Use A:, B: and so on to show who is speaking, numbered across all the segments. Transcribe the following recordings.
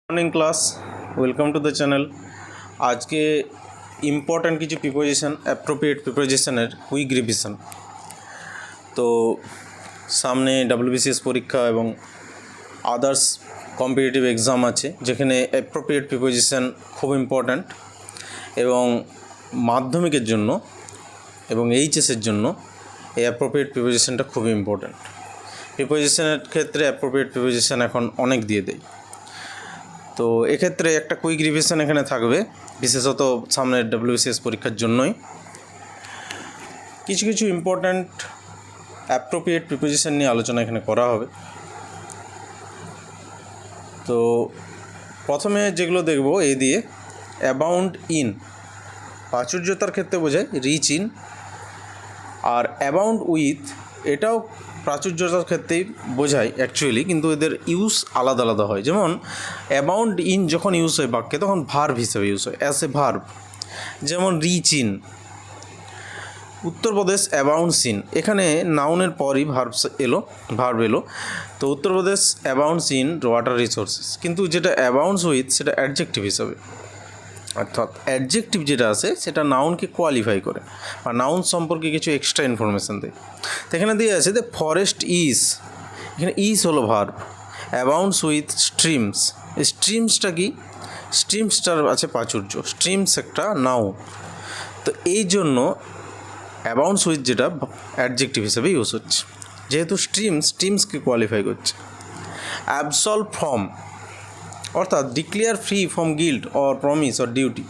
A: Morning class, welcome to the channel. আজকে important কিছু preposition, appropriate প্রিপোজিশনের quick revision. তো সামনে WBCS পরীক্ষা এবং আদার্স কম্পিটিটিভ এক্সাম আছে, যেখানে অ্যাপ্রোপ্রিয়েট প্রিপোজিশন খুব ইম্পর্ট্যান্ট, এবং মাধ্যমিকের জন্য এবং এইচএসের জন্য এই অ্যাপ্রোপ্রিয়েট প্রিপোজিশনটা খুবই ইম্পর্ট্যান্ট। প্রিপোজিশনের ক্ষেত্রে অ্যাপ্রোপ্রিয়েট প্রিপোজিশন এখন অনেক দিয়ে দেয়। তো এক্ষেত্রে একটা কুইক রিভিশন এখানে থাকবে, বিশেষত সামনের WBCS পরীক্ষার জন্যই। কিছু কিছু ইম্পর্ট্যান্ট অ্যাপ্রোপ্রিয়েট প্রিপোজিশন নিয়ে আলোচনা এখানে করা হবে। তো প্রথমে যেগুলো দেখব এ দিয়ে, অ্যাবাউন্ড ইন প্রাচুর্যতার ক্ষেত্রে বোঝায় রিচ ইন, আর অ্যাবাউন্ড উইথ এটাও প্রাচুর্যতার ক্ষেত্রেই বোঝায় অ্যাকচুয়ালি, কিন্তু এদের ইউজ আলাদা আলাদা হয়। যেমন অ্যাবাউন্ড ইন যখন ইউজ হয় বাক্যে, তখন ভার্ব হিসেবে ইউজ হয়, অ্যাজ এ ভার্ব। যেমন rich in, Uttar Pradesh abounds in, এখানে নাউনের পরই ভার্ব এলো। তো Uttar Pradesh abounds in water resources, কিন্তু যেটা অ্যাবাউন্ডস উইথ সেটা অ্যাডজেক্টিভ হিসাবে, অর্থাৎ অ্যাডজেক্টিভ যেটা আছে সেটা নাউনকে কোয়ালিফাই করে বা নাউন সম্পর্কে কিছু এক্সট্রা ইনফরমেশান দেয়। তো এখানে দিয়ে আছে দ্য ফরেস্ট ইজ, এখানে ইজ হলো ভার্ব, অ্যাবাউন্ডস উইথ স্ট্রিমস। স্ট্রিমসটা কি? স্ট্রিমসটার আছে প্রাচুর্য, স্ট্রিমস একটা নাউন। তো এই জন্য অ্যাবাউন্ডস উইথ যেটা অ্যাডজেক্টিভ হিসেবে ইউজ হচ্ছে, যেহেতু স্ট্রিমসকে কোয়ালিফাই করছে। অ্যাবসলভ ফ্রম, অর্থাৎ declare free from guilt or promise or duty,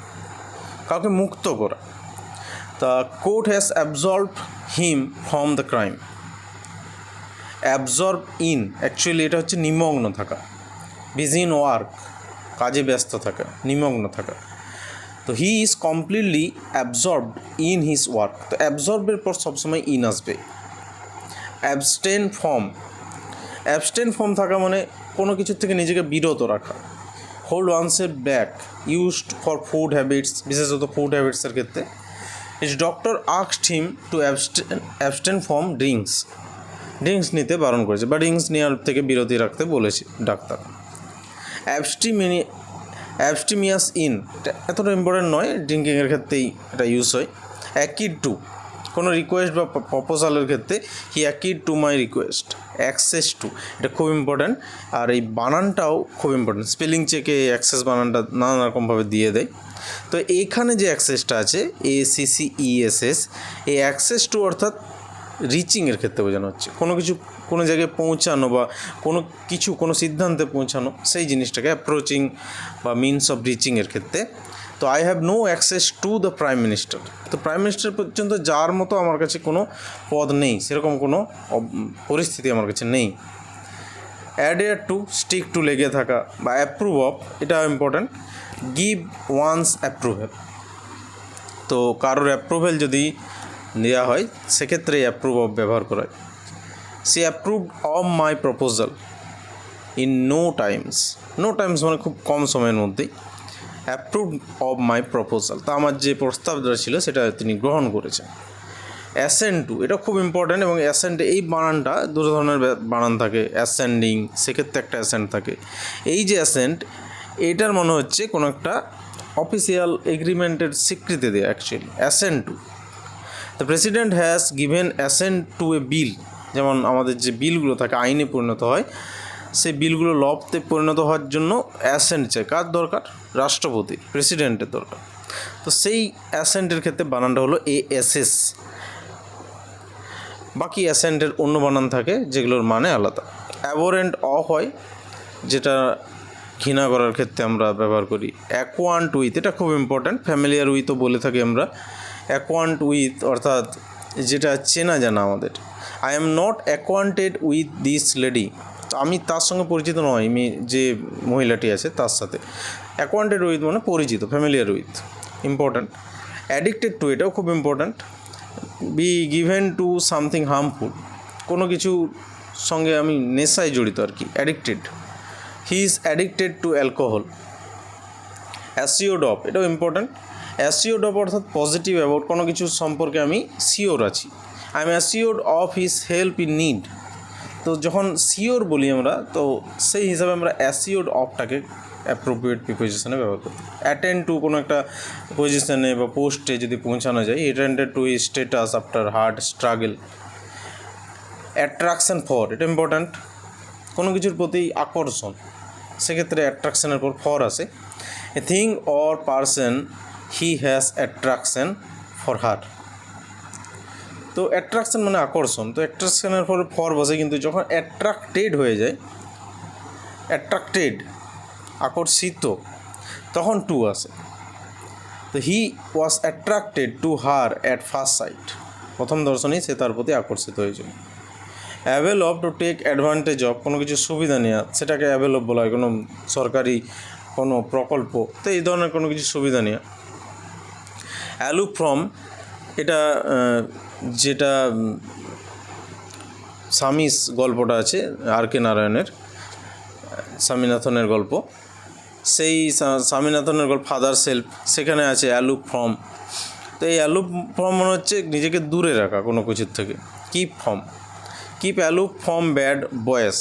A: কাউকে মুক্ত করা। The court has অ্যাবজলভ him from the crime. Absorb in actually এটা হচ্ছে নিমগ্ন থাকা, বিজি ইন ওয়ার্ক, কাজে ব্যস্ত থাকা, নিমগ্ন থাকা। তো he is completely absorbed in his work, তো অ্যাবজর্বের পর সবসময় ইন আসবে। অ্যাবস্টেন ফ্রম থাকা মানে কোনো কিছুর থেকে নিজেকে বিরত রাখা। হোল্ড ওয়ানসের back, used for food habits, বিশেষত ফুড হ্যাবিটসের ক্ষেত্রে। His doctor asked him to abstain from drinks নিতে বারণ করেছে, বা ড্রিঙ্কস নেওয়ার থেকে বিরতি রাখতে বলেছে ডাক্তার। অ্যাবস্টিমিয়াস ইন, এতটা ইম্পর্টেন্ট নয়, ড্রিঙ্কিংয়ের ক্ষেত্রেই এটা ইউজ হয়। অ্যাকিড টু, কোনো রিকোয়েস্ট বা প্রপোজালের ক্ষেত্রে he acceded to my request. Access to, এটা খুব ইম্পর্ট্যান্ট, আর এই বানানটাও খুব ইম্পর্ট্যান্ট। স্পেলিং চেকে অ্যাক্সেস বানানটা নানান রকমভাবে দিয়ে দেয়। তো এইখানে যে অ্যাক্সেসটা আছে, ACCESS, এই অ্যাক্সেস টু অর্থাৎ রিচিংয়ের ক্ষেত্রে বোঝানো হচ্ছে, কোনো কিছু কোনো জায়গায় পৌঁছানো বা কোনো সিদ্ধান্তে পৌঁছানো, সেই জিনিসটাকে অ্যাপ্রোচিং বা মিনস অফ রিচিংয়ের ক্ষেত্রে। তো I have no access to the prime minister, তো প্রাইম মিনিস্টার পর্যন্ত যাওয়ার মতো আমার কাছে কোনো পদ নেই, সেরকম কোনো পরিস্থিতি আমার কাছে নেই। অ্যাডেয়ার টু, স্টিক টু, লেগে থাকা, বা অ্যাপ্রুভ অফ, এটা ইম্পর্ট্যান্ট। গিভ ওয়ান্স অ্যাপ্রুভেল, তো কারোর অ্যাপ্রুভেল যদি দেওয়া হয় সেক্ষেত্রে অ্যাপ্রুভ অফ ব্যবহার করা হয়। She approved of my proposal in no times মানে খুব কম সময়ের মধ্যেই। অ্যাপ্রুভড অফ মাই প্রপোজাল, তা আমার যে প্রস্তাবটা ছিল সেটা তিনি গ্রহণ করেছেন। অ্যাসেন্ড টু, এটা খুব ইম্পর্ট্যান্ট, এবং অ্যাসেন্ড এই বানানটা দু ধরনের বানান থাকে, অ্যাসেন্ডিং, সেক্ষেত্রে একটা অ্যাসেন্ট থাকে। এই যে অ্যাসেন্ট, এইটার মনে হচ্ছে কোনো একটা অফিসিয়াল এগ্রিমেন্টের স্বীকৃতি দেয় actually. Assent to, the president has given assent to a bill, যেমন আমাদের যে বিলগুলো থাকে আইনে পরিণত হয়, সেই বিলগুলো লতে পরিণত হওয়ার জন্য অ্যাসেন্ট চাই। কার দরকার? রাষ্ট্রপতি, প্রেসিডেন্টের দরকার। তো সেই অ্যাসেন্টের ক্ষেত্রে বানানটা হলো ASS। বাকি অ্যাসেন্টের অন্য বানান থাকে যেগুলোর মানে আলাদা। অ্যাবোরেন্ট অফ হয়, যেটা ঘৃণা করার ক্ষেত্রে আমরা ব্যবহার করি। অ্যাকোয়ান্ট উইথ, এটা খুব ইম্পর্ট্যান্ট, ফ্যামিলিয়ার উইথও বলে থাকি আমরা। অ্যাকোয়ান্ট উইথ অর্থাৎ যেটা চেনা জানা আমাদের। I am not acquainted with this lady, তো আমি তার সঙ্গে পরিচিত নই, যে মহিলাটি আছে তার সাথে। অ্যাকোয়ান্টেড উইথ মানে পরিচিত, familiar with, important. Addicted to, এটাও খুব important. Be given to something harmful, কোনো কিছু সঙ্গে আমি নেশায় জড়িত আর কি, addicted. He is addicted to alcohol. Assured of, এটাও ইম্পর্ট্যান্ট। অ্যাসিওর্ড অফ অর্থাৎ পজিটিভ অ্যাবাউট, কোনো কিছু সম্পর্কে আমি শিওর আছি। I am assured of his help in need, তো যখন শিওর বলি আমরা, তো সেই হিসাবে আমরা অ্যাসিওর্ড অফটাকে অ্যাপ্রোপ্রিয়েট প্রিপোজিশনে ব্যবহার করতে। অ্যাটেন্ড টু কোনো একটা পজিশনে বা পোস্টে যদি পৌঁছানো যায়, attended to his status after hard struggle. Attraction for, এটা ইম্পর্ট্যান্ট, কোনো কিছুর প্রতি আকর্ষণ, সেক্ষেত্রে অ্যাট্রাকশনের পর ফর আসে। A thing or person he has attraction for her. তো অ্যাট্রাকশন মানে আকর্ষণ, তো অ্যাট্রাকশনের পর ফর বসে, কিন্তু যখন অ্যাট্রাক্টেড হয়ে যায়, অ্যাট্রাক্টেড আকর্ষিত, তখন টু আসে। তো he was attracted to her at first sight, প্রথম দর্শনেই সে তার প্রতি আকর্ষিত হয়েছিল। Avail of, to take advantage of, কোনো কিছু সুবিধা নেওয়া, সেটাকে অ্যাভেল অফ বলা হয়, কোনো সরকারি কোনো প্রকল্প, তো এই ধরনের কোনো কিছু সুবিধা নেওয়া। অ্যালুপ ফ্রম, এটা যেটা স্বামীস গল্পটা আছে আর কে নারায়ণের, স্বামীনাথনের গল্প, সেই স্বামীনাথনের গল্প ফাদার সেলফ, সেখানে আছে অ্যালুপ ফ্রম। তো এই অ্যালুপ ফ্রম মনে হচ্ছে নিজেকে দূরে রাখা কোনো কিছুর থেকে। Keep from, keep aloof from bad boys,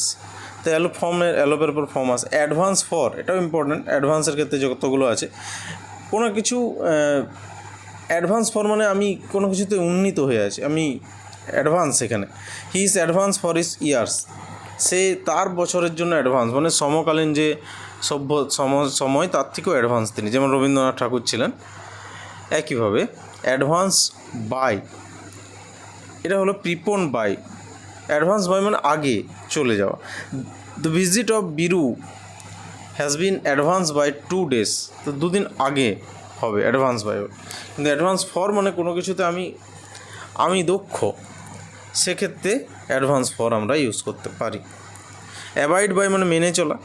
A: তো অ্যালুপ ফর্মের অ্যালোপের উপর ফর্ম আছে। অ্যাডভান্স ফর, এটাও ইম্পর্ট্যান্ট, অ্যাডভান্সের ক্ষেত্রে যতগুলো আছে, কোনো কিছু অ্যাডভান্স ফর মানে আমি কোনো কিছুতে উন্নীত হয়ে আছি, আমি অ্যাডভান্স এখানে। He is advance for his years, সে তার বছরের জন্য অ্যাডভান্স, মানে সমকালীন যে সভ্য সময় তার থেকেও অ্যাডভান্স তিনি, যেমন রবীন্দ্রনাথ ঠাকুর ছিলেন। একইভাবে অ্যাডভান্স বাই, এটা হলো প্রিপন বাই, অ্যাডভান্স বাই মানে আগে চলে যাওয়া। The visit of Biru has been advance by 2 days, তো 2 দিন আগে হবে অ্যাডভান্স বাই। কিন্তু অ্যাডভান্স ফর মানে কোনো কিছুতে আমি দক্ষ, সেক্ষেত্রে অ্যাডভান্স ফর আমরা ইউজ করতে পারি। অ্যাভয়েড বাই মানে মেনে চলা,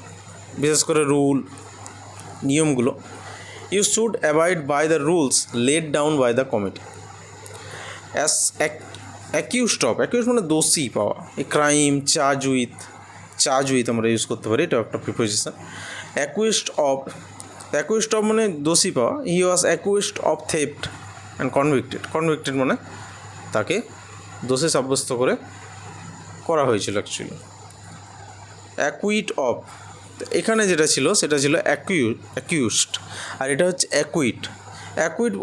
A: বিশেষ করে রুল নিয়মগুলো। You should avoid by the rules laid down by the committee. As accused of, accuse মানে দোষী পাওয়া, এই ক্রাইম, চার্জ উইথ আমরা ইউজ করতে পারি, এটা একটা প্রিপোজিশন। অ্যাকুইজড অফ মানে দোষী পাওয়া। He was accused of theft and convicted মানে তাকে দোষী সাব্যস্ত করা হয়েছিল অ্যাকচুয়ালি। অ্যাকুইট অফ, এখানে যেটা ছিল সেটা ছিল অ্যাকিউজড, আর এটা হচ্ছে অ্যাকুইট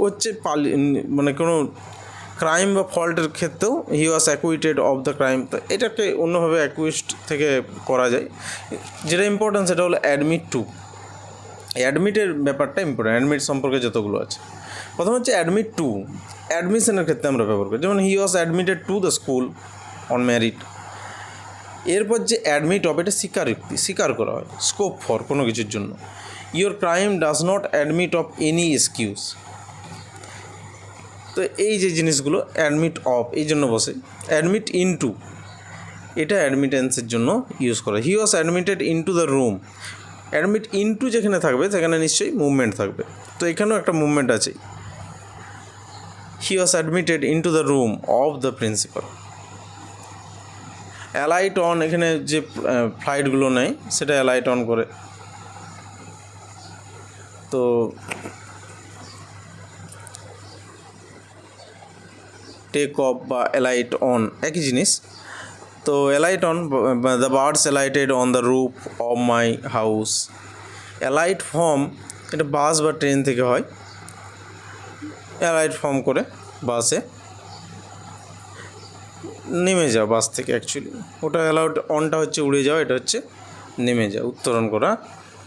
A: হচ্ছে মানে কোনো ক্রাইম বা ফল্টের ক্ষেত্রেও হি ওয়াজ অ্যাকুইটেড অফ দ্য ক্রাইম, তো এটাকে অন্যভাবে অ্যাকুইজড থেকে করা যায়। যেটা ইম্পর্টেন্ট সেটা হলো অ্যাডমিট টু, অ্যাডমিটের ব্যাপারটা ইম্পর্টেন্ট, অ্যাডমিট সম্পর্কে যতগুলো আছে। প্রথম হচ্ছে অ্যাডমিট টু, অ্যাডমিশনের ক্ষেত্রে আমরা ব্যবহার করি, যেমন he was admitted to the school on merit. এরপর যে অ্যাডমিট অফ, এটা স্বীকার করা হয়, স্কোপ ফর কোনো কিছুর জন্য। Your crime does not admit of any excuse, তো এই যে জিনিসগুলো অ্যাডমিট অফ এই জন্য বসে। অ্যাডমিট ইনটু, এটা অ্যাডমিটেন্সের জন্য ইউজ করা। He was admitted into the room, admit into যেখানে থাকবে সেখানে নিশ্চয়ই মুভমেন্ট থাকবে, তো এখানেও একটা মুভমেন্ট আছে। He was admitted into the room of the principal. Alight on, এখানে যে ফ্লাইটগুলো নেয় সেটা অ্যালাইট অন করে, তো টেক অফ বা অ্যালাইট অন একই জিনিস। তো alight on, the birds alighted on the roof of my house. Alight from, এটা বাস বা ট্রেন থেকে হয়, অ্যালাইট ফর্ম করে বাসে নেমে যাও বাস থেকে, অ্যাকচুয়ালি ওটা অ্যালাউড, অনটা হচ্ছে উড়ে যাওয়া, এটা হচ্ছে নেমে যাওয়া, উত্তরণ করা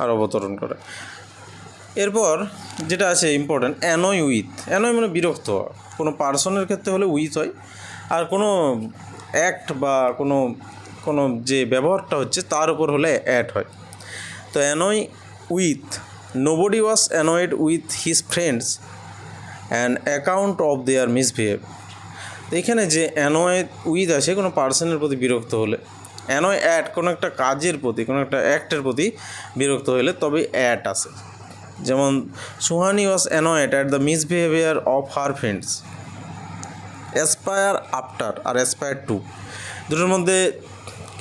A: আর অবতরণ করা। এরপর যেটা আছে ইম্পর্ট্যান্ট, অ্যানয় মানে বিরক্ত হওয়া, কোনো পার্সনের ক্ষেত্রে হলে উইথ হয়, আর কোনো অ্যাক্ট বা কোনো যে ব্যবহারটা হচ্ছে তার উপর হলে অ্যাট হয়। তো annoy with, nobody was annoyed with his friends an account of their misbehave. তো এখানে যে অ্যানয় উইথ আছে কোনো পার্সনের প্রতি বিরক্ত হলে, অ্যানয় অ্যাট কোনো একটা কাজের প্রতি, কোনো একটা অ্যাক্টের প্রতি বিরক্ত হলে তবে অ্যাট আসে। যেমন Suhani was annoyed at the misbehaviour of her friends. Aspire after আর অ্যাসপায়ার টু, দুটোর মধ্যে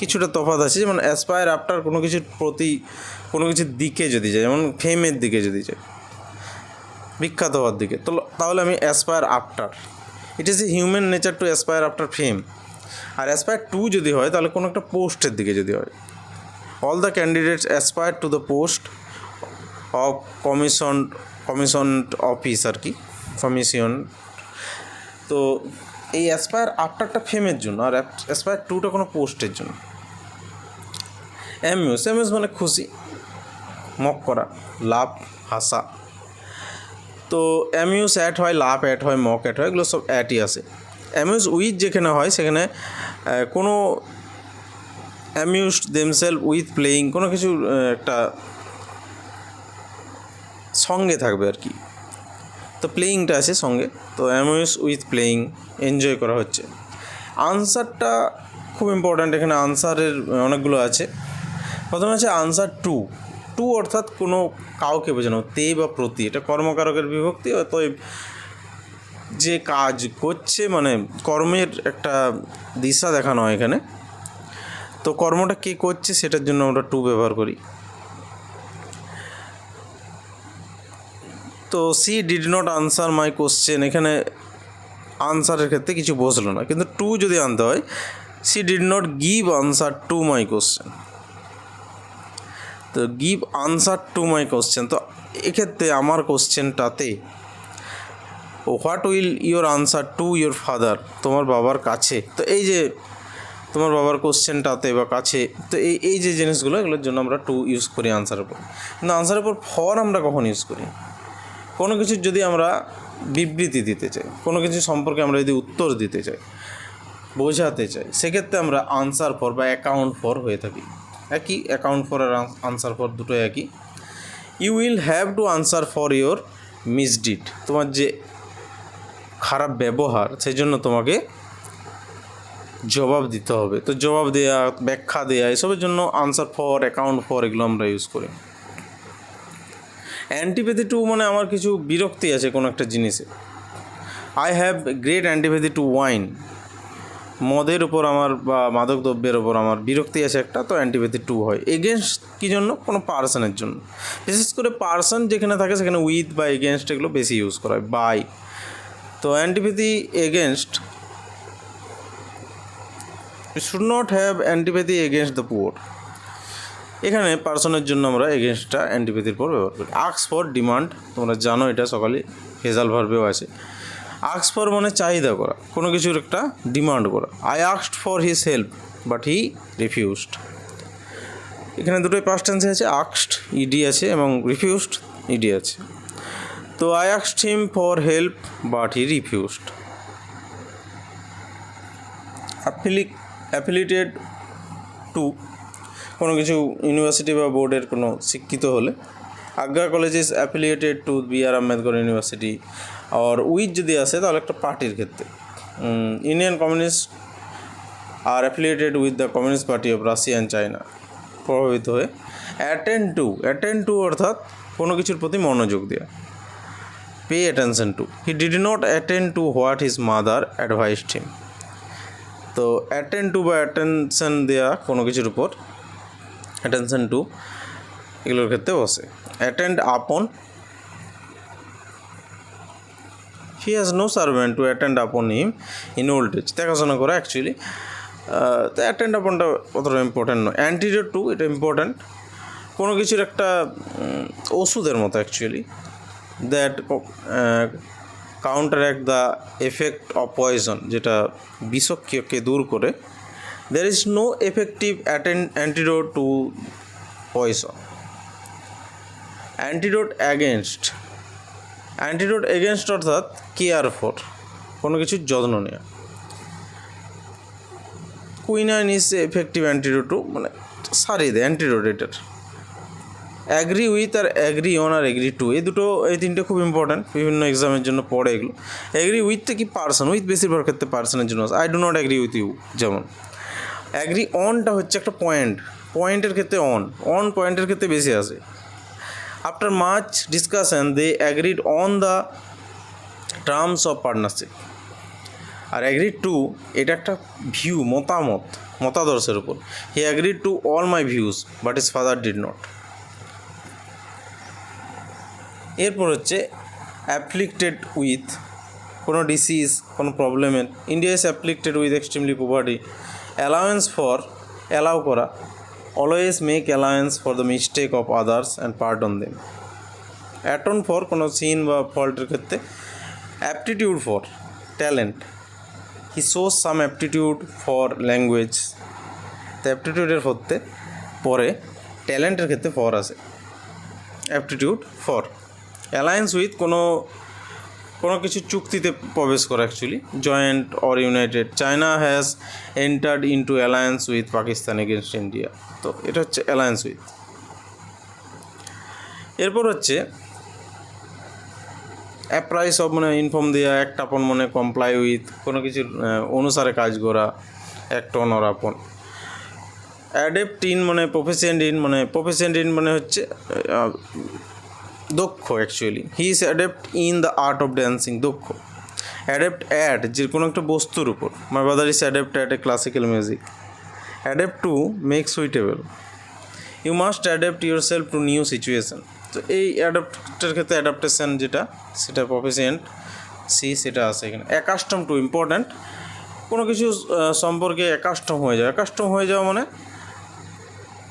A: কিছুটা তফাৎ আছে। যেমন অ্যাসপায়ার আফটার কোনো কিছুর প্রতি, কোনো কিছুর দিকে যদি যায়, যেমন ফেমের দিকে যদি যায়, বিখ্যাত হওয়ার দিকে, তো তাহলে আমি aspire after. It is a human nature to aspire after fame. আর অ্যাসপায়ার টু যদি হয় তাহলে কোনো একটা পোস্টের দিকে যদি হয়, all the candidates aspire to the post of commission office আর কি, কমিশন। তো এই অ্যাসপায়ার আফটারটা ফেমের জন্য, আর অ্যাসপায়ার টুটা কোনো পোস্টের জন্য। অ্যামিউজ মানে খুশি, মক করা, লাভ, হাসা। তো অ্যামিউজ অ্যাট হয়, লাভ অ্যাট হয়, মক অ্যাট হয়, এগুলো সব অ্যাটই আসে। অ্যামিউজ উইথ যেখানে হয় সেখানে কোনো অ্যামিউজ দেমসেলফ উইথ প্লেয়িং, কোনো কিছু একটা সঙ্গে থাকবে আর কি, তো প্লেয়িংটা আছে সঙ্গে। তো অ্যামিউজ উইথ প্লেয়িং, এনজয় করা হচ্ছে। আনসারটা খুব ইম্পর্ট্যান্ট, এখানে আনসারের অনেকগুলো আছে। প্রথমে আছে আনসার টু অর্থাৎ কোনো কাউকে বোঝানো, তে বা প্রতি, এটা কর্মকারকের বিভক্তি। অতএব যে কাজ করছে মানে কর্মের একটা দিশা দেখানো হয় এখানে, তো কর্মটা কে করছে সেটার জন্য আমরা টু ব্যবহার করি। তো C did not answer my question, এখানে আনসারের ক্ষেত্রে কিছু বসলো না, কিন্তু টু যদি আনতে হয়, she did not give answer to my question. তো give answer to my question, তো এক্ষেত্রে আমার কোশ্চেনটাতে what will your answer to your father, তোমার বাবার কাছে। তো এই যে তোমার বাবার কোশ্চেনটাতে বা কাছে, তো এই যে জিনিসগুলো, এগুলোর জন্য আমরা টু ইউজ করি আনসারের উপর। কিন্তু আনসারের উপর ফর আমরা কখন ইউজ করি? কোনো কিছুর যদি আমরা বিবৃতি দিতে চাই, কোনো কিছু সম্পর্কে আমরা যদি উত্তর দিতে চাই, বোঝাতে চাই, সেক্ষেত্রে আমরা আনসার ফর বা অ্যাকাউন্ট ফর হয়ে থাকি। একই, অ্যাকাউন্ট ফর আর আনসার ফর দুটোই একই। You will have to answer for your misdeed, তোমার যে খারাপ ব্যবহার সেই জন্য তোমাকে জবাব দিতে হবে। তো জবাব দেয়া, ব্যাখ্যা দেয়া, এসবের জন্য আনসার ফর, অ্যাকাউন্ট ফর, এগুলো আমরা ইউজ করি। অ্যান্টিপ্যাথি টু মানে আমার কিছু বিরক্তি আছে কোনো একটা জিনিসে। I have great antipathy to wine, মদের ওপর আমার বা মাদক দ্রব্যের ওপর আমার বিরক্তি আছে একটা, তো অ্যান্টিপ্যাথি টু হয়। এগেনস্ট কী জন্য? কোনো পার্সনের জন্য। বিশেষ করে পার্সন যেখানে থাকে সেখানে উইথ বা এগেনস্ট এগুলো বেশি ইউজ করা হয়, বাই। তো antipathy against, should not have antipathy against the poor, এখানে পার্সনের জন্য আমরা এগেনস্টটা অ্যান্টিপ্যাথির পর ব্যবহার করি। আস্ক ফর, ডিমান্ড, তোমরা জানো এটা সকালে ফেজাল ভার্বেও আছে। আস্ক ফর মানে চাহিদা করা, কোনো কিছুর একটা ডিমান্ড করা। I asked for his help but he refused, এখানে দুটোই পাস্ট টেন্সে আছে, আস্কড ইডি আছে এবং রিফিউজড ইডি আছে। তো I asked him for help but he refused. Affiliated to, কোনো কিছু ইউনিভার্সিটি বা বোর্ডের কোনো শিক্ষিত হলে। Agra college is affiliated to B R. Ambedkar university. আর উইথ যদি আসে তাহলে একটা পার্টির ক্ষেত্রে, ইন্ডিয়ান কমিউনিস্ট আর affiliated with the communist party of Russia and China, প্রভাবিত হয়ে। অ্যাটেন্ড টু অর্থাৎ কোনো কিছুর প্রতি মনোযোগ দেওয়া। Pay attention to, he did not attend two what his mother advised him. তো অ্যাটেন্ড টু বা অ্যাটেনশন দেওয়া কোনো কিছুর উপর, অ্যাটেনশন টু, এগুলোর ক্ষেত্রে বসে। Attend upon, he has no servant to attend upon him in old age, দেখাশোনা করা অ্যাকচুয়ালি। তো অ্যাটেন্ড আপনটা অতটা ইম্পর্ট্যান্ট নয়। অ্যান্টিডোট টু, এটা ইম্পর্ট্যান্ট, কোনো কিছুর একটা ওষুধের মতো actually. That counteract the effect of poison, যেটা বিষক্রিয়াকে দূর করে। there is no effective antidote to poison. Antidote against অর্থাৎ কেয়ার ফর, কোনো কিছুর যত্ন নেওয়া। Quinine is effective antidote to, মানে সারিয়ে দেয় অ্যান্টিডোট এটার। অ্যাগ্রি উইথ আর অ্যাগ্রি অন আর অ্যাগ্রি টু, এই দুটো, এই তিনটে খুব ইম্পর্ট্যান্ট, বিভিন্ন এক্সামের জন্য পড়ে এগুলো। অ্যাগ্রি উইথটা কি পার্সন, উইথ বেশিরভাগ ক্ষেত্রে পার্সনের জন্য। I do not agree with you, যেমন। অ্যাগ্রি অনটা হচ্ছে একটা পয়েন্টের ক্ষেত্রে অন পয়েন্টের ক্ষেত্রে বেশি আসে। After much discussion they agreed on the terms of partnership. আর অ্যাগ্রিড টু, এটা একটা ভিউ, মতাদর্শের উপর। He agreed to all my views but his father did not. এরপর হচ্ছে অ্যাফ্লিক্টেড উইথ, কোনো ডিসিজ, কোনো প্রবলেমের। India is afflicted with extremely poverty. Allowance for, allow করা। Always make allowance for the mistake of others and pardon them. Atone for কোনো sin বা ফল্টের ক্ষেত্রে, aptitude for talent, he shows some aptitude for language. তো অ্যাপটিটিউডের ক্ষেত্রে পরে ট্যালেন্টের ক্ষেত্রে ফর আসে, অ্যাপটিটিউড ফর। অ্যালায়েন্স উইথ কোনো কিছু চুক্তিতে প্রবেশ করা, actually joint or United. China has entered into alliance with Pakistan against India. তো এটা হচ্ছে অ্যালায়েন্স উইথ। এরপর হচ্ছে অ্যাপ্রাইস অফ, মানে ইনফর্ম দেওয়া, অ্যাক্ট আপন মানে কমপ্লাই উইথ, কোনো কিছুর অনুসারে কাজ করা, অ্যাক্ট অন অর আপন। অ্যাডেপ্ট ইন মানে প্রফেশিয়েন্ট ইন, মানে প্রফেশিয়েন্ট ইন মানে হচ্ছে দক্ষ, actually he is adept in the art of dancing, দক্ষ। অ্যাডেপ্ট অ্যাড, যে কোনো একটা বস্তুর উপর, my brother is adept at a classical music. Adept to make suitable, you must adapt your self to new situation. তো এই অ্যাডাপ্টের ক্ষেত্রে adaptation যেটা, সেটা প্রফেশিয়েন্ট সি, সেটা আছে এখানে। অ্যাকাস্টম টু ইম্পর্ট্যান্ট, কোনো কিছু সম্পর্কে অ্যাকাস্টম হয়ে যাওয়া। অ্যাকাস্টম হয়ে যাওয়া মানে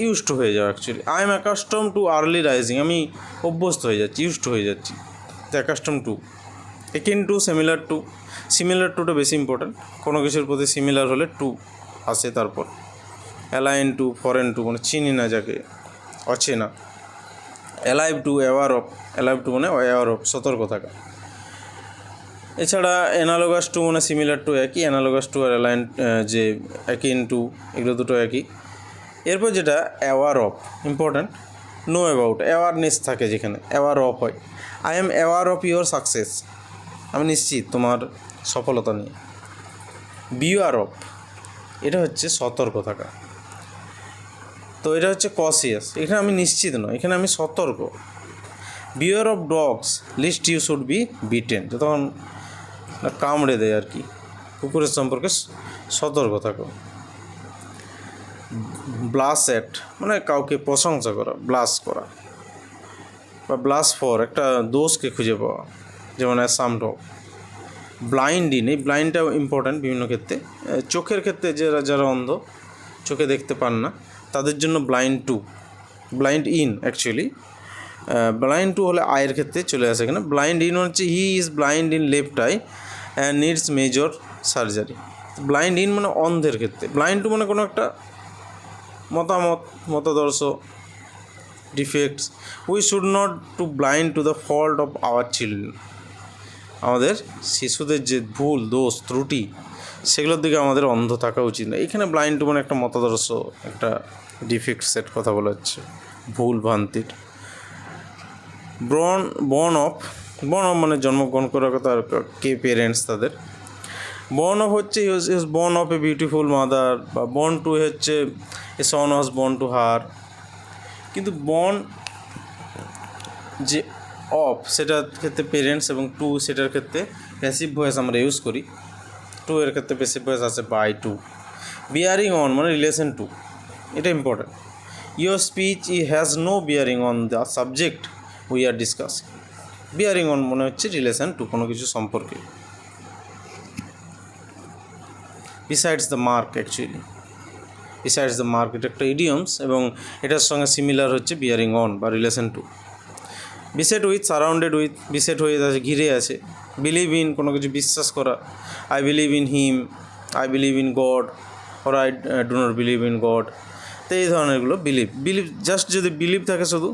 A: ইউজড হয়ে যাওয়া, actually I am accustom to early rising, আমি অভ্যস্ত হয়ে যাচ্ছি, ইউজড হয়ে যাচ্ছি। তো accustom to. Akin to, similar to. Similar টুটা বেশি ইম্পর্ট্যান্ট, কোনো কিছুর প্রতি সিমিলার হলে টু আসে তারপর। অ্যালাইন টু, ফরেন টু মানে চিনি না যাকে, অচেনা। Alive to, aware of, alive to মানে অ্যাওয়ার অফ, সতর্ক থাকা। এছাড়া অ্যানালোগাস টু মানে সিমিলার টু একই, অ্যানালোগাস টু আর অ্যালাইন যে অ্যাকিন টু, এগুলো দুটো একই। এরপর যেটা aware of, important. Know about, awareness থাকে যেখানে, অ্যাওয়ার অফ হয়। I am aware of your success, আমি নিশ্চিত তোমার সফলতা নিয়ে। বিওয়ার অফ, এটা হচ্ছে সতর্ক থাকা। তো এটা হচ্ছে কসিয়াস, এখানে আমি নিশ্চিত নয়, এখানে আমি সতর্ক। Beware of dogs lest you should be bitten, যতক্ষণ কামড়ে দেয় আর কি, কুকুরের সম্পর্কে সতর্ক থাকো। ব্লাস অ্যাট মানে কাউকে প্রশংসা করা, ব্লাস করা, বা ব্লাস ফর একটা দোষকে খুঁজে পাওয়া, যেমন সাম ডগ। ব্লাইন্ড ইন, এই ব্লাইন্ডটাও ইম্পর্ট্যান্ট বিভিন্ন ক্ষেত্রে। চোখের ক্ষেত্রে যারা অন্ধ, চোখে দেখতে পান না, তাদের জন্য blind to. Blind in actually, blind to হলে আয়ের ক্ষেত্রে চলে আসে এখানে। ব্লাইন্ড ইন হচ্ছে he is blind in left eye and needs major surgery. Blind in মানে অন্ধের ক্ষেত্রে। ব্লাইন্ড টু মানে কোনো একটা মতাদর্শ, defects. We should not to blind to the fault of our children, আমাদের শিশুদের যে ভুল, দোষ, ত্রুটি, সেগুলোর দিকে আমাদের অন্ধ থাকা উচিত না। এখানে ব্লাইন্ড টু মানে একটা মতাদর্শ, একটা ডিফেক্টসের কথা বলা হচ্ছে, ভুল ভ্রান্তির। বর্ন অফ মানে জন্মগ্রহণ করার কথা, কে পেরেন্টস তাদের। বর্ন অফ হচ্ছে is born of a beautiful mother, বা বর্ন টু হচ্ছে এ সন ওয়াজ বর্ন টু হার। কিন্তু বর্ন যে অফ, সেটার ক্ষেত্রে পেরেন্টস, এবং টু সেটার ক্ষেত্রে প্যাসিভ ভয়েস আমরা ইউজ করি। টু এর ক্ষেত্রে প্যাসিভ ভয়েস আছে বাই টু। বিয়ারিং অন মানে রিলেশন টু, এটা important. Your speech has no bearing on the subject we are discussing. Bearing on মনে হচ্ছে রিলেশন টু, কোনো কিছু সম্পর্কে। Besides the mark, actually besides the mark এটা একটা ইডিয়মস, এবং এটার সঙ্গে সিমিলার হচ্ছে বিয়ারিং অন বা relation to. Beset with, surrounded with, beset হয়ে আছে, ঘিরে আছে। বিলিভ ইন কোনো কিছু বিশ্বাস করা, I believe in him, I believe in god, or I do not believe in god. তো এই ধরনেরগুলো বিলিভ জাস্ট যদি বিলিভ থাকে শুধু,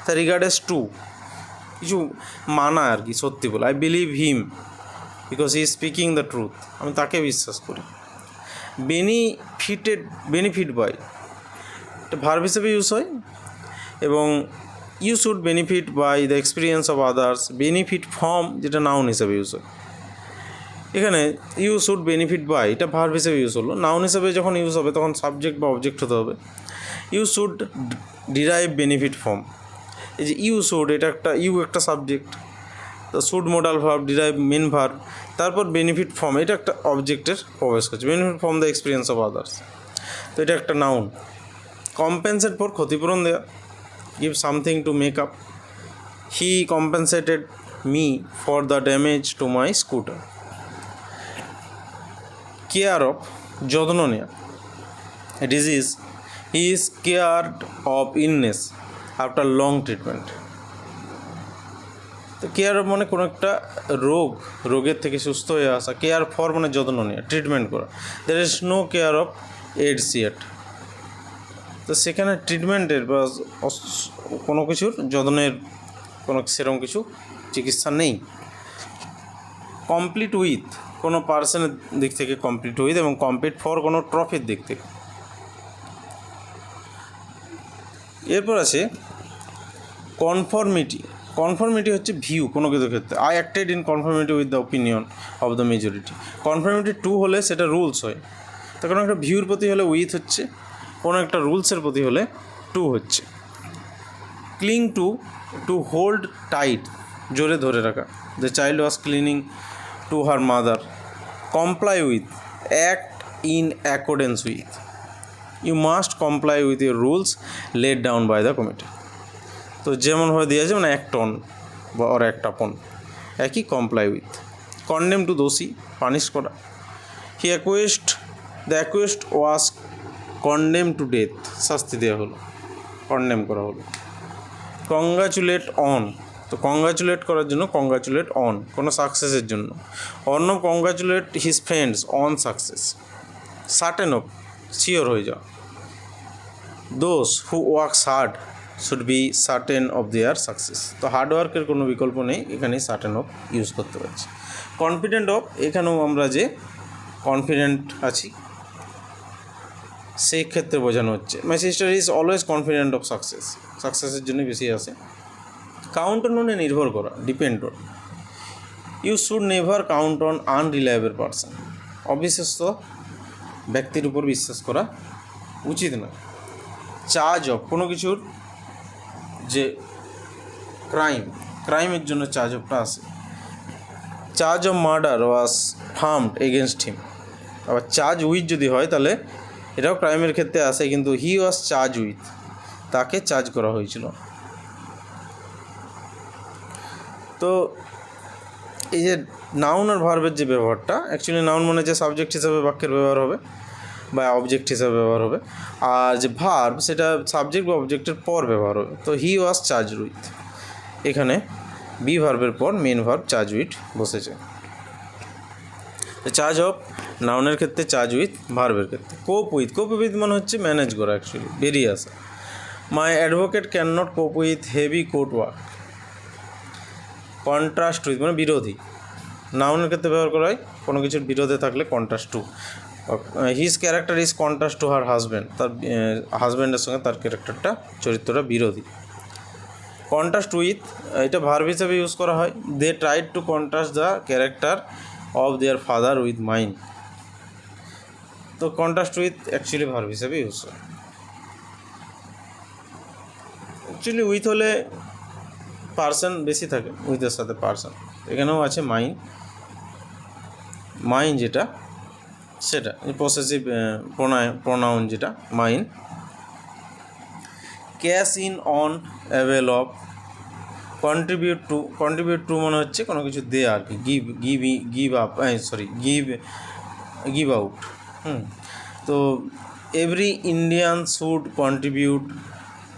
A: তা রিগার্ডেস টু কিছু মানা আর কি, সত্যি বলে। I believe him because he is speaking the truth, আমি তাকে বিশ্বাস করি। বেনিফিট বাই এটা ভার্ব হিসেবে ইউজ হয়, এবং you should benefit by the experience of others. Benefit from যেটা নাউন হিসেবে ইউজ হয়। এখানে ইউ শুড বেনিফিট বাই এটা ভার্ব হিসেবে ইউজ হলো, নাউন হিসেবে যখন ইউজ হবে তখন সাবজেক্ট বা অবজেক্ট হতে হবে। You should derive benefit from, এই যে ইউ শুড, এটা একটা সাবজেক্ট, তো should modal verb, derive main verb, তারপর বেনিফিট ফ্রম এটা একটা অবজেক্টের প্রবেশ করছে, benefit from the experience of others, তো এটা একটা নাউন। কম্পেনসেট ফর ক্ষতিপূরণ দেওয়া, give something to make up. He compensated me for the damage to my scooter. Care of যত্ন নেওয়া, disease, he is cared of illness after long treatment. তো care মানে কোনো একটা রোগের থেকে সুস্থ হয়ে আসা, কেয়ার ফর মানে যত্ন নেওয়া, ট্রিটমেন্ট করা। There is no care of AIDS yet. তো সেখানে ট্রিটমেন্টের বা কোনো কিছুর যত্নের কোনো সেরকম কিছু চিকিৎসা নেই। কমপ্লিট উইথ কোনো পার্সনের দিক থেকে কমপ্লিট উইথ, এবং কমপ্লিট ফর কোনো ট্রফির দিক থেকে। এরপর আছে কনফর্মিটি। কনফর্মিটি হচ্ছে ভিউ কোনো কিছু ক্ষেত্রে। I acted in conformity with the opinion of the majority. Conformity to হলে সেটা রুলস হয়। তো কোনো একটা ভিউর প্রতি হলে উইথ হচ্ছে, কোনো একটা রুলসের প্রতি হলে টু হচ্ছে। ক্লিং টু হোল্ড টাইট, জোরে ধরে রাখা। The child was clinging to her mother. Comply with, act in accordance with. You must comply with your rules laid down by the committee. তো যেমনভাবে দিয়েছে মানে অ্যাক্ট অন বা অর অ্যাক্ট আপন, একই comply with. Condemn to, দোষী, punish করা। He the accused was condemn to death, শাস্তি দেওয়া হলো, কন্ডেম করা হলো। কংগ্রাচুলেট অন, তো কংগ্রাচুলেট করার জন্য কংগ্রাচুলেট অন, কোনো সাকসেসের জন্য। Arnab congratulate his friends on success. Certain of, sure হয়ে যাওয়া। Those who works hard should be certain of their success. তো হার্ডওয়ার্কের কোনো বিকল্প নেই, এখানেই সার্টেন অফ ইউজ করতে পারছি। কনফিডেন্ট অফ, এখানেও আমরা যে কনফিডেন্ট আছি সেই ক্ষেত্রে বোঝানো হচ্ছে। My sister is always confident of success, সাকসেসের জন্য বেশি আসে। কাউন্ট অনে নির্ভর করা, depend on. You should never count on unreliable person, অবিশ্বস্ত ব্যক্তির উপর বিশ্বাস করা উচিত নয়। চার্জ অফ, কোনো কিছুর যে ক্রাইমের জন্য চার্জ অফটা আসে। Charge of murder was framed against him. আবার চার্জ উইথ যদি হয় তাহলে এটাও ক্রাইমের ক্ষেত্রে আসে, কিন্তু হি ওয়াজ চার্জ উইথ, তাকে চার্জ করা হয়েছিল। তো এই যে নাউন আর ভার্বের যে ব্যবহারটা, অ্যাকচুয়ালি নাউন মানে যে সাবজেক্ট হিসাবে বাক্যের ব্যবহার হবে বা অবজেক্ট হিসাবে ব্যবহার হবে, আর যে ভার্ব সেটা সাবজেক্ট বা অবজেক্টের পর ব্যবহার হবে। তো হি ওয়াজ চার্জ উইথ, এখানে বি ভার্বের পর মেন ভার্ব চার্জ উইথ বসেছে। চার্জ অফ নাউনের ক্ষেত্রে, চার্জ উইথ ভার্বের ক্ষেত্রে। কোপ উইথ মানে হচ্ছে ম্যানেজ করা, অ্যাকচুয়ালি বেরিয়ে আসা। My advocate can not cope with heavy court work. Contrast with মানে বিরোধী, নাউনের ক্ষেত্রে ব্যবহার করা হয় কোনো কিছুর বিরোধে থাকলে contrast to. His character is contrast to her husband, তার হাজব্যান্ডের সঙ্গে তার ক্যারেক্টারটা, চরিত্রটা বিরোধী। কন্ট্রাস্ট উইথ এটা ভার্ব হিসেবে ইউজ করা হয়। They tried to contrast the character of their father with mine. তো কন্ট্রাস্ট উইথ অ্যাকচুয়ালি ভার্ব হিসেবে ইউজ হয়। অ্যাকচুয়ালি উইথ হলে পার্সন বেশি থাকে, উইথের সাথে পার্সন। এখানেও আছে মাইন যেটা, সেটা পসেসিভ প্রোনাউন যেটা mine. Cash in on avail of. Contribute to মানে হচ্ছে কোনো কিছু দেয়া আর কি, গিভ আউট। তো every Indian should contribute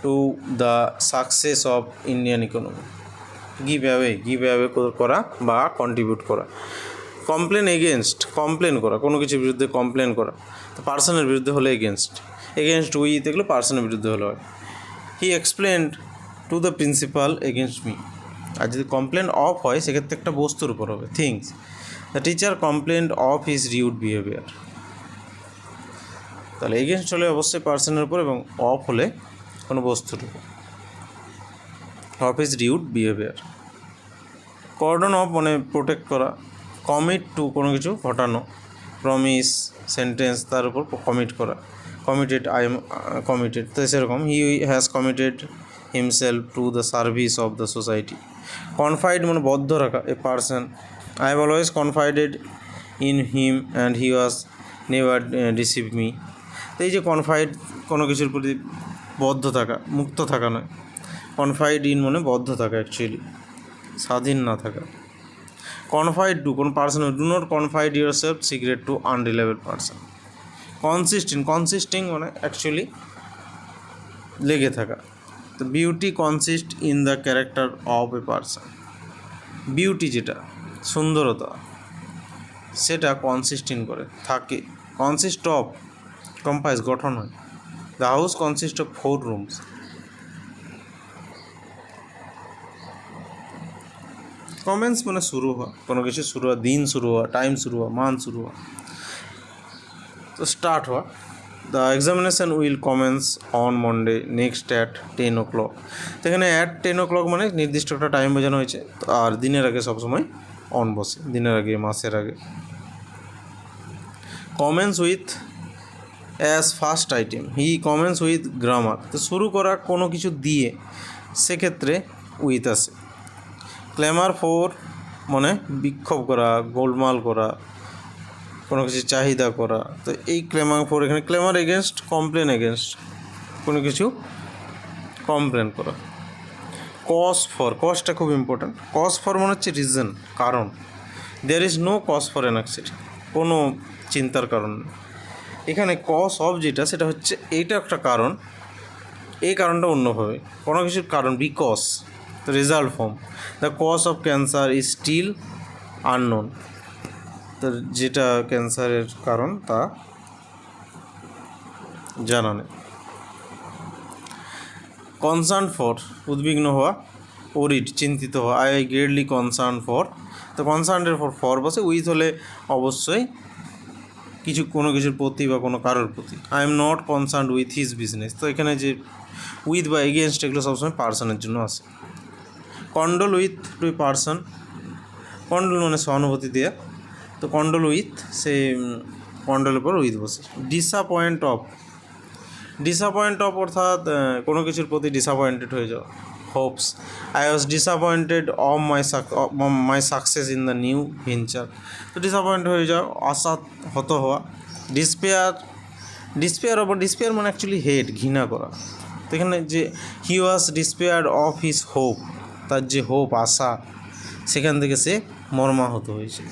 A: to the success of Indian economy. Give away করা বা কন্ট্রিবিউট করা। কমপ্লেন করা, কোনো কিছুর বিরুদ্ধে কমপ্লেন করা। তো পার্সনের বিরুদ্ধে হলে এগেনস্ট উইথ, এগুলো পার্সনের বিরুদ্ধে হলে হয়। He explained to the principal against me. আর যদি কমপ্লেন অফ হয় সেক্ষেত্রে একটা বস্তুর উপর হবে, things. The teacher complained of his rude behaviour. তাহলে এগেনস্ট হলে অবশ্যই পার্সনের উপর, এবং অফ হলে কোনো বস্তুর উপর। Of his rude behaviour. Cordon off মানে প্রোটেক্ট করা। কমিট টু কোনো কিছু ঘটানো। প্রমিস সেন্টেন্স, তার উপর কমিট করা। Committed, I am committed. তো সেরকম he has committed himself to the service of the society. Confide মানে বদ্ধ রাখা, a person. I have always confided in him and he was never deceive me. তো এই যে কনফাইড, কোনো কিছুর প্রতি বদ্ধ থাকা, মুক্ত থাকা নয়। কনফাইড ইন মানে বদ্ধ থাকা, অ্যাকচুয়ালি স্বাধীন না থাকা। কনফাইড টু কোনো person, do not confide your self secret two unreliable person. Consisting মানে অ্যাকচুয়ালি লেগে থাকা। তো beauty consist in the character of a person. Beauty যেটা সুন্দরতা সেটা কনসিস্ট ইন করে থাকে, কনসিস্ট অফ কম্পাইজ গঠন হয়। The house consist of 4 rooms. Commence মানে শুরু হওয়া, কোনো কিছু শুরু হওয়া, দিন শুরু হওয়া, টাইম শুরু হওয়া, মান্থ শুরু হওয়া, তো স্টার্ট হওয়া। The examination will commence on Monday next at 10 o'clock। তো এখানে অ্যাট 10 o'clock মানে নির্দিষ্ট একটা টাইম বোঝানো হয়েছে, আর দিনের আগে সবসময় অন বসে, দিনের আগে, মাসের আগে। Commence with as first item, he commence with grammar. তো শুরু করা কোনো কিছু দিয়ে, সেক্ষেত্রে উইথ আসে। ক্ল্যামার ফর মানে বিক্ষোভ করা, গোলমাল করা, কোনো কিছু চাহিদা করা। তো এই ক্লেমার ফর এখানে ক্লেমার এগেনস্ট, কমপ্লেন এগেনস্ট, কোনো কিছু কমপ্লেন করা। কজ ফর, কজটা খুব ইম্পর্ট্যান্ট। কজ ফর মানে হচ্ছে রিজন, কারণ। There is no cause for an accident, কোনো চিন্তার কারণ নেই। এখানে কজ অফ যেটা, সেটা হচ্ছে এইটা একটা কারণ, এই কারণটা অন্যভাবে, কোনো কিছুর কারণ, বিকজ। তো result from, the cause of cancer is still unknown. তো যেটা ক্যান্সারের কারণ তা জানা নেই। কনসার্ন ফর উদ্বিগ্ন হওয়া, ওরিড চিন্তিত হওয়া, আই গ্রেটলি কনসার্ন ফর। তো কনসার্নের ফর বসে, উইথ হলে অবশ্যই কিছু, কোনো কিছুর প্রতি বা কোনো কারোর প্রতি। I am not concern with his business. তো এখানে যে উইথ বা এগেনস্ট এগুলো সবসময় পার্সনের জন্য আসে। কন্ডোল উইথ টু পার্সন, কন্ডোল মানে সহানুভূতি দেওয়া, তো কন্ডোল উইথ, সে কন্ডোলের পর উইথ বসে। ডিসঅ্যাপয়েন্ট অফ, ডিসঅ্যাপয়েন্ট অফ অর্থাৎ কোনো কিছুর প্রতি ডিসঅ্যাপয়েন্টেড হয়ে যাওয়া। Hopes, I was disappointed of my success in the new venture. তো ডিসঅ্যাপয়েন্ট হয়ে যাওয়া, আশাহত হওয়া। ডিসপেয়ার, ডিসপেয়ার অফ, ডিসপেয়ার মানে অ্যাকচুয়ালি হেট, ঘৃণা করা। তো এখানে যে হি ওয়াজ ডিসপেয়ার অফ হিজ হোপ, তার যে হোপ, আশা, সেখান থেকে সে মর্মাহত হয়েছে।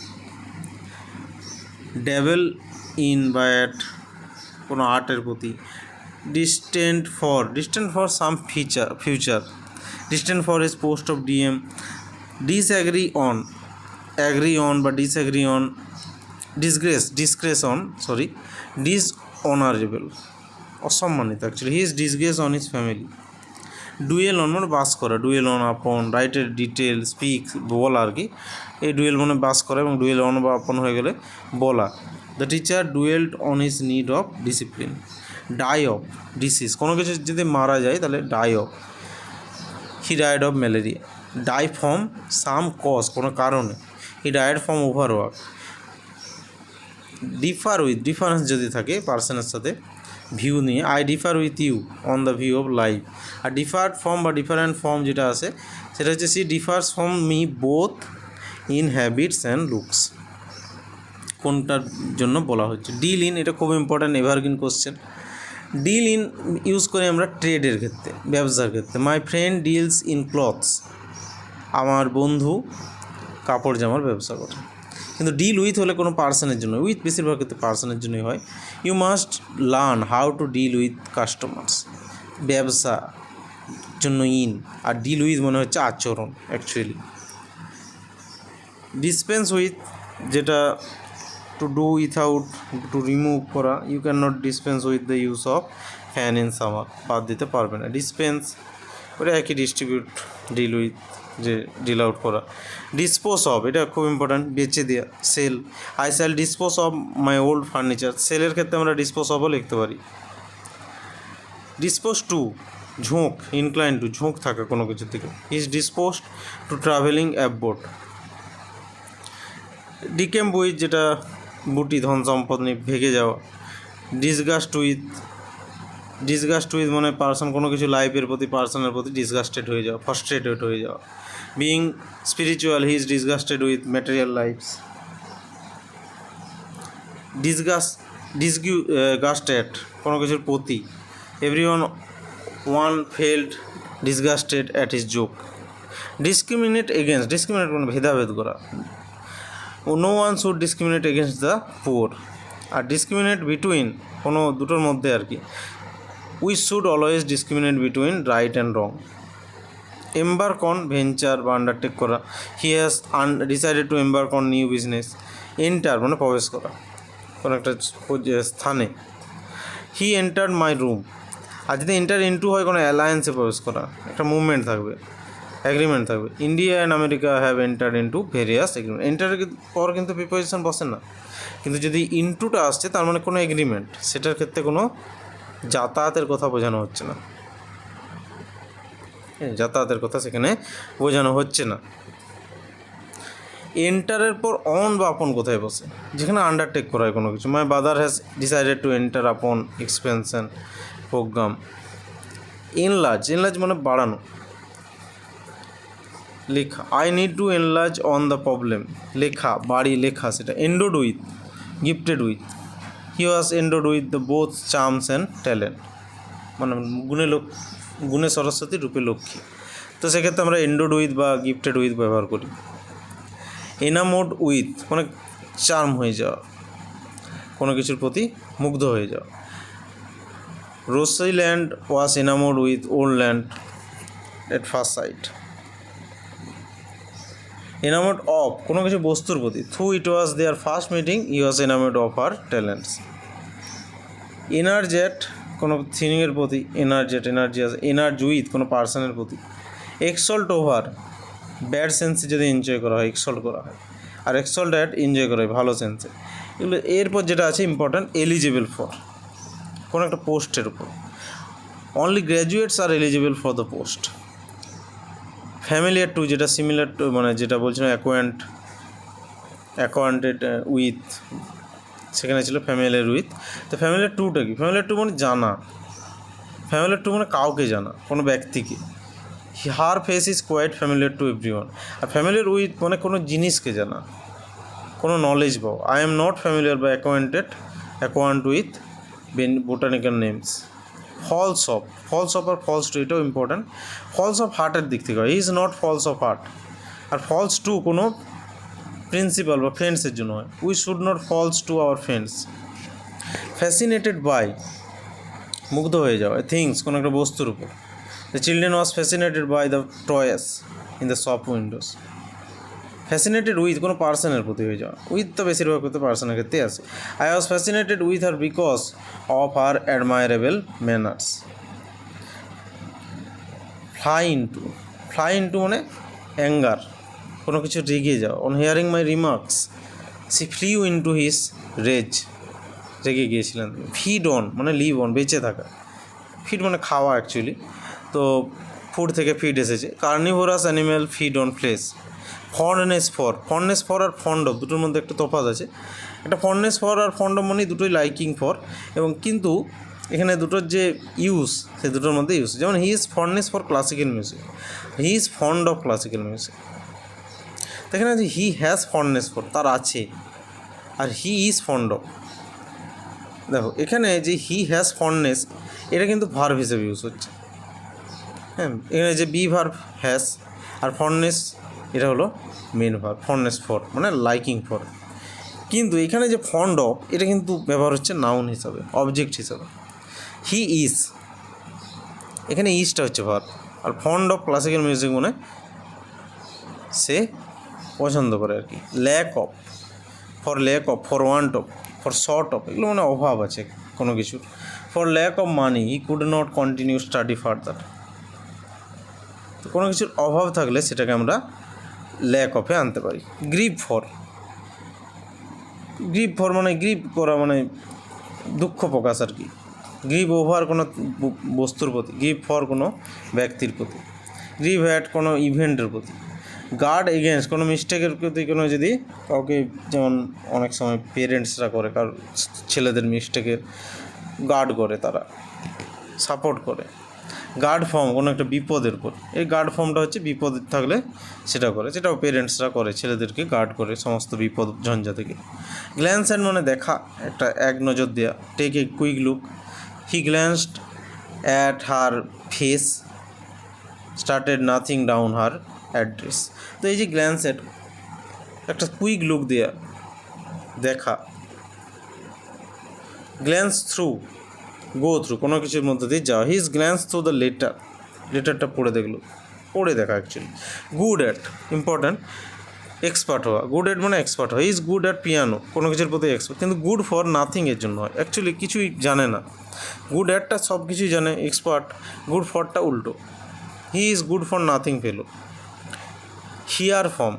A: ডেভেল ইন বা অ্যাট কোনো আর্টের প্রতি। Distant for some future, distant for is post of DM. Disagree on, agree on বা disagree on. Disgrace on, dishonourable, অসম্মানিত actually. He is disgrace on his family. Dwell on মানে বাস করা, dual on আপন, রাইটের ডিটেল, স্পিক বলা আর কি। এই ডুয়েল মানে বাস করা, এবং ডুয়েল অন বা আপন হয়ে গেলে বলা। The teacher dwelled on his need of discipline. Die of, disease, কোনো কিছু যদি মারা যায় তাহলে die of. He died of malaria. Die from some cause, কোনো কারণে। He died from overwork. Differ with, difference যদি থাকে পার্সনের সাথে ভিউ নিয়ে, I differ with you on the view of life. আর ডিফার্ড ফর্ম বা ডিফারেন্ট ফর্ম যেটা আছে, সেটা হচ্ছে she differs from me both in habits and looks, কোনটার জন্য বলা হচ্ছে। ডিল ইন, এটা খুব important evergreen question. Deal in use করি আমরা ট্রেডের ক্ষেত্রে, ব্যবসার ক্ষেত্রে। My friend deals in clothes, আমার বন্ধু কাপড় জামার ব্যবসা করে। কিন্তু ডিল উইথ হলে কোনো পার্সনের জন্য, উইথ বেশিরভাগ ক্ষেত্রে পার্সনের জন্যই হয়। You must learn how to deal with customers, ব্যবসা জন্য ইন, আর ডিল উইথ মনে হচ্ছে আচরণ অ্যাকচুয়ালি। ডিসপেন্স উইথ, যেটা to do without, to remove করা। You can not dispense with the use of fan in summer, বাদ দিতে পারবে না। ডিসপেন্স ওটা একই, ডিস্ট্রিবিউট, ডিল উইথ যে ডিল আউট করা। ডিসপোজ অফ, এটা খুব ইম্পর্ট্যান্ট, বেচে দেওয়া। Sell, I shall dispose of my old furniture. সেলের ক্ষেত্রে আমরা ডিসপোজ অফও লিখতে পারি। ডিসপোজ টু, ঝোঁক, ইনক্লাইন টু, ঝোঁক থাকা কোনো কিছুর থেকে। Is dispose to travelling abroad. Decamp with, যেটা বুটি, ধন সম্পদ নিয়ে ভেঙে যাওয়া। ডিসগাস্ট উইথ, ডিসগাস্ট উইথ মানে পার্সন কোনো কিছু লাইফের প্রতি, পার্সনের প্রতি ডিসগাস্টেড হয়ে যাওয়া, ফ্রাস্ট্রেটেড হয়ে যাওয়া। Being spiritual, he is disgusted with material life's. Disgusted কোনো কিছুর প্রতি। One felt disgusted at his joke. Discriminate against, discriminate মানে ভেদাভেদ করা। No one should discriminate against the poor. আর ডিসক্রিমিনেট বিটুইন, কোনো দুটোর মধ্যে আর কি। We should always discriminate between right and wrong. Embark on venture বা আন্ডারটেক করা, he has decided to embark on new business. Enter মানে প্রবেশ করা কোনো একটা স্থানে, হি এন্টার মাই রুম। আর যদি এন্টার ইনটু হয় কোনো অ্যালায়েন্সে প্রবেশ করা, একটা মুভমেন্ট থাকবে, অ্যাগ্রিমেন্ট থাকবে। India and America have entered into various agreement. এন্টারের পর কিন্তু প্রিপোজিশন বসে না, কিন্তু যদি ইনটুটা আসছে তার মানে কোনো এগ্রিমেন্ট, সেটার ক্ষেত্রে কোনো যাতায়াতের কথা বোঝানো হচ্ছে না, যাতায়াতের কথা সেখানে বোঝানো হচ্ছে না। এন্টারের পর অন বা আপন কোথায় বসে, যেখানে আন্ডারটেক করা হয় কোনো কিছু। My brother has decided to enter আপন এক্সপেনশন প্রোগ্রাম। এনলার্জ, এনলার্জ মানে বাড়ানো, লেখা। I need to enlarge on the problem, লেখা, বাড়ি লেখা সেটা। এন্ডোড with, gifted with, he was এন্ডোড with the both charms and talent, মানে গুণে সরস্বতী রূপে লক্ষ্মী। তো সেক্ষেত্রে আমরা এন্ডোড উইথ বা গিফটেড উইথ ব্যবহার করি। এনামোড উইথ মানে চার্ম হয়ে যাওয়া, কোনো কিছুর প্রতি মুগ্ধ হয়ে যাওয়া। Rosalind was enamoured with Orlando at first sight. Enamoured of কোনো কিছু বস্তুর প্রতি, through it was their first meeting he was enamoured of her talents. এনার্জেট কোনো থিংয়ের প্রতি, এনার্জেট এনার্জি আছে। এনার্জ উইথ কোনো পার্সনের প্রতি। এক্সল্ট ওভার ব্যাড সেন্সে যদি এনজয় করা হয়, এক্সল্ট করা হয়। আর এক্সল্ট অ্যাট এনজয় করা হয় ভালো সেন্সে। এগুলো এরপর যেটা আছে ইম্পর্ট্যান্ট, এলিজিবল ফর কোনো একটা পোস্টের উপর। Only graduates are eligible for the post. Familiar two যেটা সিমিলার টু মানে যেটা বলছিলাম অ্যাকোয়ান্টেড উইথ, সেখানে ছিল ফ্যামিলিয়ার উইথ। তো ফ্যামিলিয়ার টুটা কি? ফ্যামিলিয়ার টু মানে জানা, ফ্যামিলিয়ার টু মানে কাউকে জানা, কোনো ব্যক্তিকে। Her face is quite familiar to everyone. আর ফ্যামিলিয়ার উইথ মানে কোনো জিনিসকে জানা, কোনো নলেজ পাও। আই এম নট ফ্যামিলিয়ার বা acquaint with botanical names. Falls of, falls of আর ফলস টু এটাও ইম্পর্ট্যান্ট। ফলস অফ হার্টের দিক থেকে হয়, he is not falls of heart. আর ফলস টু কোনো প্রিন্সিপাল বা ফ্রেন্ডসের জন্য হয়, we should not falls to our friends. Fascinated by মুগ্ধ হয়ে যাওয়া, থিংস কোনো একটা বস্তুর উপর। The children was fascinated by the toys in the shop windows. Fascinated with কোনো পার্সনের প্রতি হয়ে যাওয়া, উইথ তো বেশিরভাগ ক্ষেত্রে পার্সনের ক্ষেত্রে আছে। I was fascinated with her because of her admirable manners. Fly into মানে অ্যাঙ্গার, কোনো কিছু রেগে যাওয়া। On hearing my remarks she flew into his rage, রেগে গিয়েছিলেন। ফিড অন মানে লিভ অন বেঁচে থাকা, ফিড মানে খাওয়া অ্যাকচুয়ালি, তো ফুড থেকে ফিড এসেছে। Carnivorous animal feed on flesh. Fondness for আর ফন্ড অফ দুটোর মধ্যে একটা তফাৎ আছে। একটা ফন্ডনেস ফর আর ফন্ড অফ মানে দুটোই লাইকিং ফর, এবং কিন্তু এখানে দুটোর যে ইউজ সেই দুটোর মধ্যে ইউজ, যেমন he is fondness for classical music, he is fond of classical music. এখানে আছে হি হ্যাজ ফন্ডনেস ফর, তার আছে, আর হি ইজ ফন্ড অফ। দেখো এখানে যে হি হ্যাজ ফন্ডনেস এটা কিন্তু ভার্ব হিসেবে ইউজ হচ্ছে, হ্যাঁ। এখানে যে বি ভার্ব হ্যাজ আর ফন্ডনেস এটা হলো মেন ভার্ব, ফন্ডনেস ফর মানে লাইকিং ফর। কিন্তু এখানে যে ফন্ড অফ এটা কিন্তু ব্যবহার হচ্ছে নাউন হিসাবে, অবজেক্ট হিসাবে। হি ইজ, এখানে ইজটা হচ্ছে ভার্ব, আর ফন্ড অফ ক্লাসিক্যাল মিউজিক মানে সে পছন্দ করে আর কি। Lack of, for want of, for short of, এগুলো মানে অভাব আছে কোনো কিছুর। For lack of money he could not continue study further. তো কোনো কিছুর অভাব থাকলে সেটাকে আমরা ল্যাক অফে আনতে পারি। গ্রিভ ফর মানে গ্রিভ করা মানে দুঃখ প্রকাশ আর কি। গ্রিভ ওভার কোনো বস্তুর প্রতি, গ্রিভ ফর কোনো ব্যক্তির প্রতি, গ্রিভ অ্যাট কোনো ইভেন্টের প্রতি। গার্ড এগেনস্ট কোনো মিস্টেকের প্রতি, কোনো যদি কাউকে, যেমন অনেক সময় পেরেন্টসরা করে কার ছেলেদের মিস্টেকের গার্ড করে, তারা সাপোর্ট করে। গার্ড ফর্ম কোনো একটা বিপদের উপর, এই গার্ড ফর্মটা হচ্ছে বিপদ থাকলে সেটা করে, সেটাও পেরেন্টসরা করে, ছেলেদেরকে গার্ড করে সমস্ত বিপদ ঝঞ্ঝা থেকে। গ্ল্যান্স অ্যান্ড মানে দেখা, একটা এক নজর দেওয়া। Take a quick look, he glanced at her face, started nothing down her address. তো এই যে গ্ল্যান্স অ্যাট, একটা কুইক লুক দেওয়া, দেখা। গ্ল্যান্স থ্রু, গো থ্রু কোনো কিছুর মধ্যে দিয়ে যাওয়া। হিজ গ্ল্যান্স থ্রু দ্য লেটারটা পড়ে দেখলো, করে দেখা actually. Good at important, expert হওয়া, গুড অ্যাট মানে এক্সপার্ট হওয়া, ইজ গুড অ্যাট পিয়ানো, কোনো কিছুর প্রতি এক্সপার্ট, কিন্তু গুড ফর নাথিংয়ের জন্য হয়, অ্যাকচুয়ালি কিছুই জানে না। গুড অ্যাটটা সব কিছুই জানে, এক্সপার্ট, গুড ফরটা উল্টো, he is good for nothing fellow. Hear from,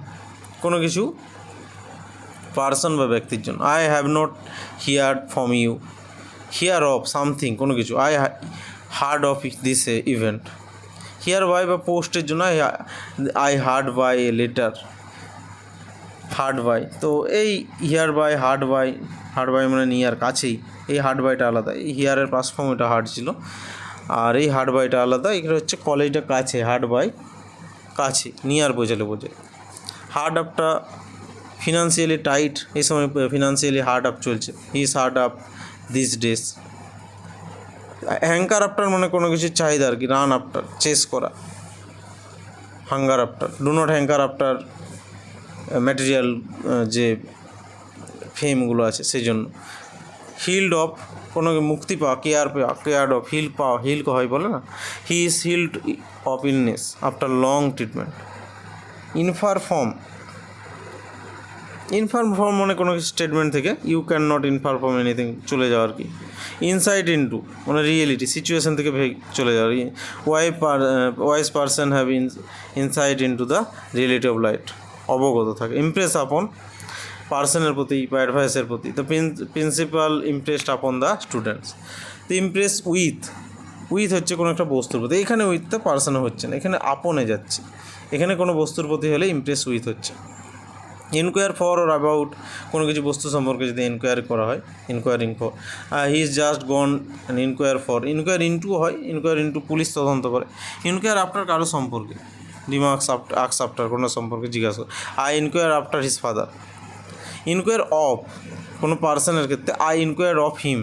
A: কোনো কিছু পার্সন বা ব্যক্তির জন্য, I have not heard from you. Hear of something, কোনো কিছু, I heard of this event. Hear by বা পোস্টের জন্য I heard by a letter, heard by. তো এই হিয়ার বাই, হার্ড বাই মানে নিয়ার, কাছেই, এই হার্ড বাইটা আলাদা, এই হিয়ারের পাস ফর্ম এটা হার্ড ছিল, আর এই হার্ড বাইটা আলাদা। এখানে হচ্ছে কলেজটা কাছে, হার্ড বাই কাছে, নিয়ার বোঝালে বোঝে। হার্ড আপটা ফিনান্সিয়ালি টাইট, এই সময় ফিনান্সিয়ালি হার্ড আপ চলছে, he is hard up this days. Hanker after মানে কোনো কিছুর চাহিদা আর কি, রান আপটার চেস করা, hunger after, do not hanker after material যে ফেমগুলো আছে সেই জন্য। হিল্ড অফ, কোনো মুক্তি পাওয়া, কেয়ার্ড অফ, হিল পাওয়া, হিল হয় বলে না, he is healed of illness after long treatment. Infer from মানে কোনো কিছু স্টেটমেন্ট থেকে, you can not infer from anything, চলে যাওয়া আর কি। ইনসাইট ইনটু মানে রিয়েলিটি, সিচুয়েশন থেকে চলে যাওয়ার। Wise person have insight into the reality of light, অবগত থাকে। ইমপ্রেস আপন, পার্সনের প্রতি বা অ্যাডভাইসের প্রতি। তো principal impressed upon the students. তো ইমপ্রেস উইথ হচ্ছে কোনো একটা বস্তুর প্রতি, এখানে উইথটা পার্সনে হচ্ছে না, এখানে আপনে যাচ্ছে, এখানে কোনো বস্তুর প্রতি হলে ইমপ্রেস উইথ হচ্ছে। ইনকোয়ার ফর অর অ্যাবাউট, কোনো কিছু বস্তু সম্পর্কে যদি ইনকোয়ারি করা হয়, enquiring for. He is just gone inquire for, inquire into হয়, ইনকোয়ার ইন্টু পুলিশ তদন্ত করে। ইনকোয়ার আফটার কারো সম্পর্কে, আক্স আফটার কোনো সম্পর্কে জিজ্ঞাসা করে। I inquire after his father. Inquire of কোনো পার্সনের ক্ষেত্রে, আই ইনকোয়ার অফ হিম।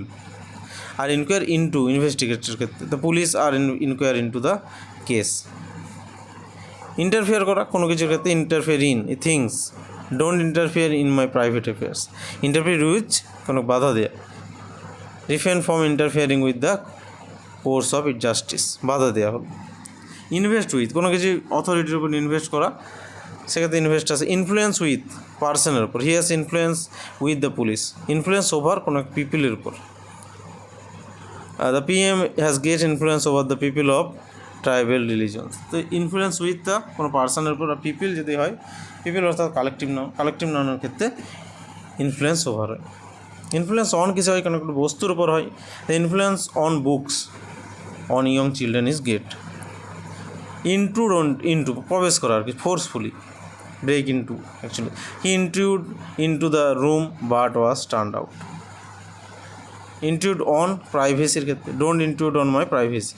A: আর ইনকোয়ার ইন্টু ইনভেস্টিগেটের ক্ষেত্রে, the police are inquire into the case. Interfere করা কোনো কিছুর ক্ষেত্রে, interfere in things, don't interfere in my private affairs. Interfere with কোনো বাধা দেয়া। Refrain from interfering with the course of justice, বাধা দেওয়া হলো। ইনভেস্ট উইথ কোনো কিছু অথরিটির উপর ইনভেস্ট করা, সেক্ষেত্রে ইনভেস্ট আছে। ইনফ্লুয়েন্স উইথ পার্সনের উপর, he has influence with the police, influence over কোনো পিপিলের উপর। The PM has get influence over the people of tribal religions. তো ইনফ্লুয়েন্স উইথটা কোনো পার্সনের উপর, আর পিপিল যদি হয়, পিপিল অর্থাৎ কালেকটিভ নাউনের ক্ষেত্রে ইনফ্লুয়েন্স ওভার হয়। ইনফ্লুয়েন্স অন কিছু হয়, কোনো একটা বস্তুর উপর হয়। The influence on books on young children is great. Into প্রবেশ করা আর কি, forcefully, break into actually. He intrude into the room but was turned out. Intrude on প্রাইভেসির ক্ষেত্রে, don't intrude on my privacy.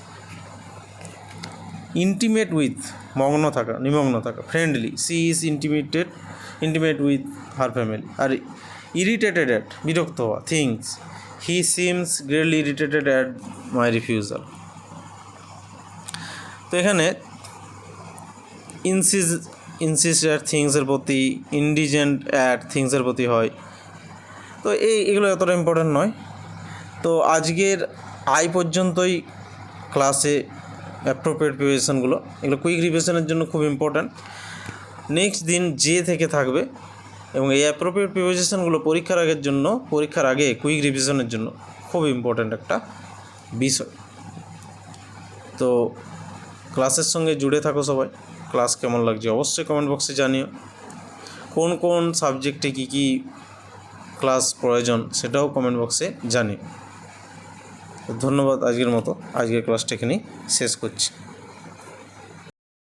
A: Intimate with নিমগ্ন থাকা। Friendly, she is intimate with her family. আর irritated at, বিরক্ত হওয়া। Things, he seems greatly irritated at my refusal. তো এখানে insist at থিংসের প্রতি, ইন্ডিজেন্ট অ্যাট থিংসের প্রতি হয়। তো এগুলো এতটা ইম্পর্ট্যান্ট নয়। তো আজকের পর্যন্তই ক্লাসে অ্যাপ্রোপ্রিয়েট প্রিপারেশনগুলো, এগুলো কুইক রিভিশনের জন্য খুব ইম্পর্ট্যান্ট। নেক্সট দিন থেকে থাকবে, এবং এই অ্যাপ্রোপ্রিয়েট প্রিপারেশনগুলো পরীক্ষার আগে কুইক রিভিশনের জন্য খুব ইম্পর্ট্যান্ট একটা বিষয়। তো ক্লাসের সঙ্গে জুড়ে থাকো সবাই। ক্লাস কেমন লাগছে অবশ্যই কমেন্ট বক্সে জানিও। কোন সাবজেক্টে কী ক্লাস প্রয়োজন সেটাও কমেন্ট বক্সে জানিও। ধন্যবাদ। আজকের ক্লাসটা এখানেই শেষ করছি।